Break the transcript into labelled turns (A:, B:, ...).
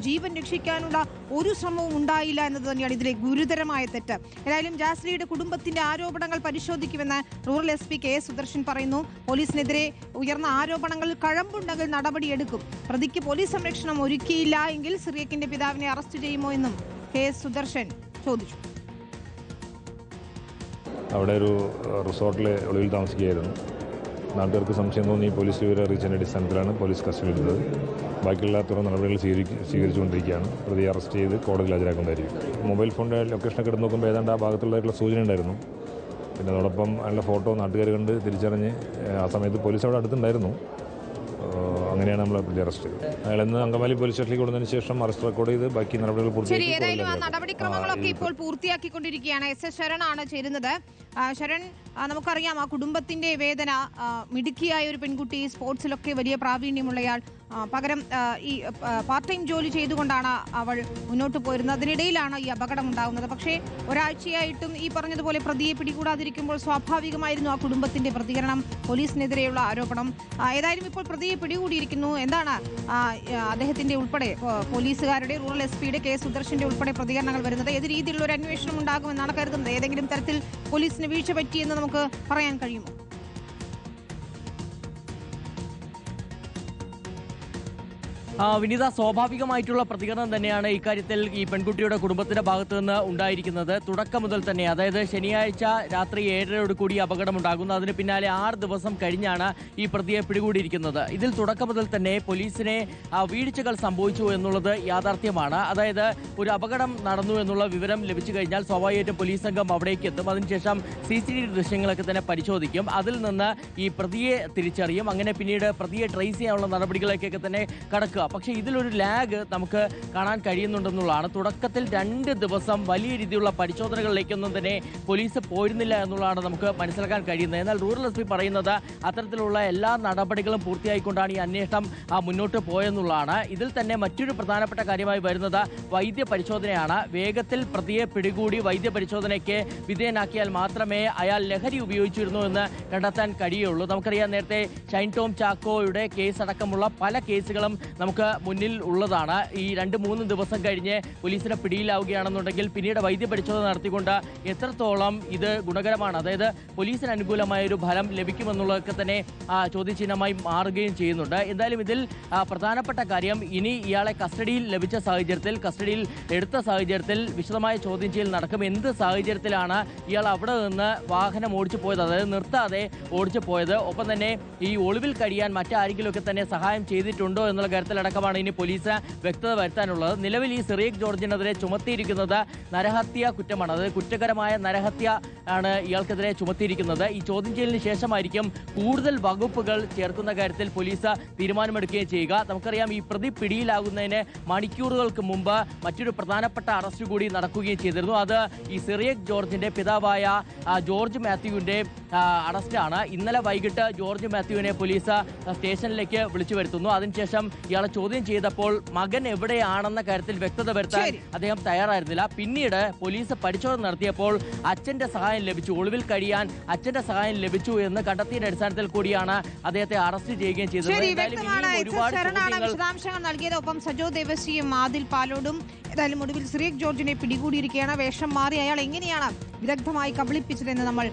A: ജീവൻ രക്ഷിക്കാനുള്ള ഒരു ശ്രമവും ഉണ്ടായില്ല എന്നത് തന്നെയാണ് ഇതിലെ ഗുരുതരമായ തെറ്റ്. ഏതായാലും ജാസ്ലിയുടെ കുടുംബത്തിന്റെ ആരോപണങ്ങൾ പരിശോധിക്കുമെന്ന് റൂറൽ SP KS സുദർശൻ പറയുന്നു. പോലീസിനെതിരെ ഉയർന്ന ആരോപണങ്ങളിൽ കഴമ്പുണ്ടെങ്കിൽ നടപടിയെടുക്കും. പ്രതിക്ക് പോലീസ് സംരക്ഷണം ഒരുക്കിയില്ല എങ്കിൽ സിറിയക്കിന്റെ പിതാവിനെ അറസ്റ്റ് ചെയ്യുമോ എന്നും KS സുദർശൻ ചോദിച്ചു.
B: അവിടെ ഒരു റിസോർട്ടിൽ ഒളിവിൽ താമസിക്കുകയായിരുന്നു. നാട്ടുകാർക്ക് സംശയം തോന്നി പോലീസ് വിവരം അറിയിച്ചതിൻ്റെ അടിസ്ഥാനത്തിലാണ് പോലീസ് കസ്റ്റഡി എടുത്തത്. ബാക്കിയുള്ള തുടർ നടപടികൾ സ്വീകരിച്ചുകൊണ്ടിരിക്കുകയാണ്. പ്രതിയെ അറസ്റ്റ് ചെയ്ത് കോടതിയിൽ ഹാജരാക്കുന്നതായിരിക്കും. മൊബൈൽ ഫോണിൻ്റെ ലൊക്കേഷനൊക്കെ എടുത്ത് നോക്കുമ്പോൾ ഏതാണ്ട് ആ ഭാഗത്തുള്ളതായിട്ടുള്ള സൂചന ഉണ്ടായിരുന്നു. പിന്നെ അതോടൊപ്പം അതിൻ്റെ ഫോട്ടോ നാട്ടുകാർ കണ്ട് തിരിച്ചറിഞ്ഞ് ആ സമയത്ത് പോലീസ് അവിടെ അടുത്തുണ്ടായിരുന്നു. അങ്ങനെയാണ് നമ്മൾ പ്രതി അറസ്റ്റ് ചെയ്തത്. അയാൾ ഇന്ന് അങ്കമാലി പോലീസ് സ്റ്റേഷനിൽ കൊടുത്തതിന് ശേഷം അറസ്റ്റ് റെക്കോർഡ് ചെയ്ത് ബാക്കി നടപടികൾ
A: നടപടിക്രമങ്ങളൊക്കെ ഇപ്പോൾ പൂർത്തിയാക്കിക്കൊണ്ടിരിക്കുകയാണ്. SS ശരണാണ് ചേരുന്നത്. ശരൺ, നമുക്കറിയാം ആ കുടുംബത്തിന്റെ വേദന. മിടുക്കിയായ ഒരു പെൺകുട്ടി, സ്പോർട്സിലൊക്കെ വലിയ പ്രാവീണ്യമുള്ളയാൾ, പകരം ഈ പാർട്ട് ടൈം ജോലി ചെയ്തുകൊണ്ടാണ് അവൾ മുന്നോട്ട് പോയിരുന്നത്. അതിനിടയിലാണ് ഈ അപകടം ഉണ്ടാകുന്നത്. പക്ഷേ ഒരാഴ്ചയായിട്ടും ഈ പറഞ്ഞതുപോലെ പ്രതിയെ പിടികൂടാതിരിക്കുമ്പോൾ സ്വാഭാവികമായിരുന്നു ആ കുടുംബത്തിന്റെ പ്രതികരണം, പോലീസിനെതിരെയുള്ള ആരോപണം. ഏതായാലും ഇപ്പോൾ പ്രതിയെ പിടികൂടിയിരിക്കുന്നു. എന്താണ് അദ്ദേഹത്തിന്റെ ഉൾപ്പെടെ പോലീസുകാരുടെ, റൂറൽ SP KS സുദർശന്റെ ഉൾപ്പെടെ പ്രതികരണങ്ങൾ വരുന്നത്? ഏത് രീതിയിലുള്ള ഒരു അന്വേഷണം ഉണ്ടാകുമെന്നാണ് കരുതുന്നത്? ഏതെങ്കിലും തരത്തിൽ പോലീസിന് വീഴ്ച പറ്റിയെന്ന് നമുക്ക് പറയാൻ കഴിയുമോ?
C: വിനീത, സ്വാഭാവികമായിട്ടുള്ള പ്രതികരണം തന്നെയാണ് ഇക്കാര്യത്തിൽ ഈ പെൺകുട്ടിയുടെ കുടുംബത്തിന്റെ ഭാഗത്ത് നിന്ന് ഉണ്ടായിരിക്കുന്നത്. തുടക്കം മുതൽ തന്നെ, അതായത് ശനിയാഴ്ച രാത്രി 7:30 കൂടി അപകടമുണ്ടാകുന്നു. അതിന് പിന്നാലെ 6 ദിവസം കഴിഞ്ഞാണ് ഈ പ്രതിയെ പിടികൂടിയിരിക്കുന്നത്. ഇതിൽ തുടക്കം മുതൽ തന്നെ പോലീസിനെ വീഴ്ചകൾ സംഭവിച്ചു എന്നുള്ളത് യാഥാർത്ഥ്യമാണ്. അതായത് ഒരു അപകടം നടന്നു എന്നുള്ള വിവരം ലഭിച്ചു കഴിഞ്ഞാൽ സ്വാഭാവികമായിട്ടും പോലീസ് സംഘം അവിടേക്ക് എത്തും. അതിനുശേഷം CCTV ദൃശ്യങ്ങളൊക്കെ തന്നെ പരിശോധിക്കും. അതിൽ നിന്ന് ഈ പ്രതിയെ തിരിച്ചറിയും. അങ്ങനെ പിന്നീട് പ്രതിയെ ട്രേസ് ചെയ്യാനുള്ള നടപടികളിലേക്കൊക്കെ തന്നെ കടക്കുക. പക്ഷേ ഇതിലൊരു ലാഗ് നമുക്ക് കാണാൻ കഴിയുന്നുണ്ടെന്നുള്ളതാണ്. തുടക്കത്തിൽ 2 ദിവസം വലിയ രീതിയിലുള്ള പരിശോധനകളിലേക്കൊന്നും തന്നെ പോലീസ് പോയിരുന്നില്ല എന്നുള്ളതാണ് നമുക്ക് മനസ്സിലാക്കാൻ കഴിയുന്നത്. എന്നാൽ റൂറൽ SP പറയുന്നത് അത്തരത്തിലുള്ള എല്ലാ നടപടികളും പൂർത്തിയായിക്കൊണ്ടാണ് ഈ അന്വേഷണം മുന്നോട്ട് പോയെന്നുള്ളതാണ്. ഇതിൽ തന്നെ മറ്റൊരു പ്രധാനപ്പെട്ട കാര്യമായി വരുന്നത് വൈദ്യ പരിശോധനയാണ്. വേഗത്തിൽ പ്രതിയെ പിടികൂടി വൈദ്യ പരിശോധനയ്ക്ക് വിധേയനാക്കിയാൽ മാത്രമേ അയാൾ ലഹരി ഉപയോഗിച്ചിരുന്നു എന്ന് കണ്ടെത്താൻ കഴിയുള്ളൂ. നമുക്കറിയാം, നേരത്തെ ഷൈൻ ടോം ചാക്കോയുടെ കേസ് അടക്കമുള്ള പല കേസുകളും നമുക്ക് മുന്നിൽ ഉള്ളതാണ്. ഈ 2-3 ദിവസം കഴിഞ്ഞ് പോലീസിനെ പിടിയിലാവുകയാണെന്നുണ്ടെങ്കിൽ പിന്നീട് വൈദ്യ പരിശോധന നടത്തിക്കൊണ്ട് എത്രത്തോളം ഇത് ഗുണകരമാണ്, അതായത് പോലീസിന് അനുകൂലമായ ഒരു ഫലം ലഭിക്കുമെന്നുള്ളതൊക്കെ തന്നെ ചോദ്യചിഹ്നമായി മാറുകയും ചെയ്യുന്നുണ്ട്. എന്തായാലും ഇതിൽ പ്രധാനപ്പെട്ട കാര്യം, ഇനി ഇയാളെ കസ്റ്റഡിയിൽ ലഭിച്ച സാഹചര്യത്തിൽ, കസ്റ്റഡിയിൽ എടുത്ത സാഹചര്യത്തിൽ വിശദമായ ചോദ്യം ചെയ്യൽ നടക്കും. എന്ത് സാഹചര്യത്തിലാണ് ഇയാൾ അവിടെ നിന്ന് വാഹനം ഓടിച്ചു പോയത്, അതായത് നിർത്താതെ ഓടിച്ചു പോയത്, ഒപ്പം തന്നെ ഈ ഒളിവിൽ കഴിയാൻ മറ്റാരെങ്കിലുമൊക്കെ തന്നെ സഹായം ചെയ്തിട്ടുണ്ടോ എന്നുള്ള കാര്യത്തിലടക്കമാണ് ഇനി പോലീസ് വ്യക്തത വരുത്താനുള്ളത്. നിലവിൽ ഈ സിറിയക് ജോർജിനെതിരെ ചുമത്തിയിരിക്കുന്നത് നരഹത്യ കുറ്റമാണ്. അതായത് കുറ്റകരമായ നരഹത്യ ആണ് ഇയാൾക്കെതിരെ ചുമത്തിയിരിക്കുന്നത്. ഈ ചോദ്യം ചെയ്യലിന് ശേഷമായിരിക്കും കൂടുതൽ വകുപ്പുകൾ ചേർക്കുന്ന കാര്യത്തിൽ പോലീസ് തീരുമാനമെടുക്കുകയും ചെയ്യുക. നമുക്കറിയാം, ഈ പ്രതി പിടിയിലാകുന്നതിന് മണിക്കൂറുകൾക്ക് മുമ്പ് മറ്റൊരു പ്രധാനപ്പെട്ട അറസ്റ്റ് കൂടി നടക്കുകയും ചെയ്തിരുന്നു. അത് ഈ സിറിയക് ജോർജിന്റെ പിതാവായ ജോർജ് മാത്യുവിന്റെ അറസ്റ്റാണ്. ഇന്നലെ വൈകിട്ട് ജോർജ് മാത്യുവിനെ പോലീസ് സ്റ്റേഷനിലേക്ക് വിളിച്ചു വരുത്തുന്നു. അതിനുശേഷം ഇയാളെ ചോദ്യം ചെയ്തപ്പോൾ മകൻ എവിടെയാണെന്ന കാര്യത്തിൽ വ്യക്തത വരുത്താൻ അദ്ദേഹം തയ്യാറായിരുന്നില്ല. പിന്നീട് പോലീസ് പരിശോധന നടത്തിയപ്പോൾ അച്ഛന്റെ സഹായം ലഭിച്ചു, ഒളിവിൽ കഴിയാൻ അച്ഛന്റെ സഹായം ലഭിച്ചു എന്ന് കണ്ടെത്തിയതിന്റെ അടിസ്ഥാനത്തിൽ കൂടിയാണ് അദ്ദേഹത്തെ അറസ്റ്റ് ചെയ്യുകയും ചെയ്തത്.
A: വിശദാംശങ്ങൾ നൽകിയത്. ഒപ്പം സജോ ദേവസിയും ആദിൽ പാലോടും. ഏതായാലും ഒടുവിൽ സിറിയക് ജോർജിനെ പിടികൂടിയിരിക്കുകയാണ്. വേഷം മാറി അയാൾ എങ്ങനെയാണ് വിദഗ്ധമായി കബളിപ്പിച്ചതെന്ന് നമ്മൾ